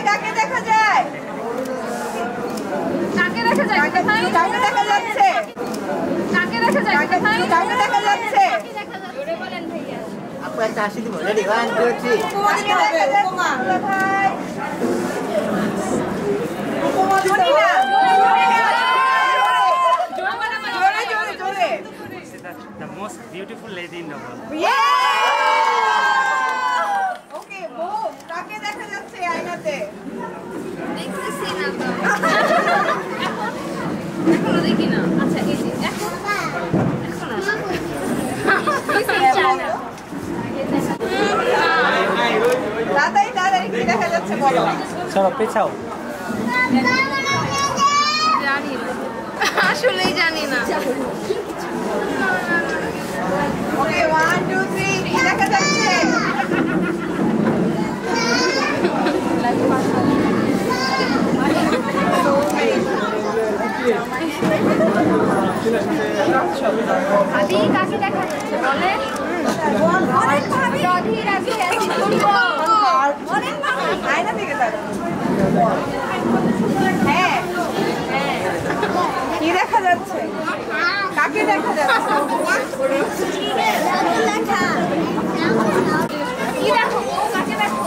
কাকে দেখা যায়? কাকে দেখা যায়? কাকে দেখা যাচ্ছে? কাকে দেখা যায়? কাকে দেখা যাচ্ছে? জোরে বলেন ভাইয়া। আপু একটা হাসি দিব। রেডি 1 2 3। কাকে দেখা যাচ্ছে ভাই? শুনি না। জোরে। The most beautiful lady in the world. Okay, bomb কাকে দেখা যাচ্ছে আয়নাতে? দেখতেছি না তো। এখনো দেখি না। আচ্ছা এই যে এখন তাড়াতাড়ি কি দেখা যাচ্ছে বলো? চলো পেছাও। জানি না, আসলেই জানি না। ওকে 1 2 3 কি দেখা যাচ্ছে? ভাবি কাকে দেখা যাচ্ছে বলে? অনেক ভাবি অধীর আছে আয়না দিকে তাকাও। হ্যাঁ কি দেখা যাচ্ছে? কাকে দেখা যাচ্ছে? কি দেখো? কাকে দেখো?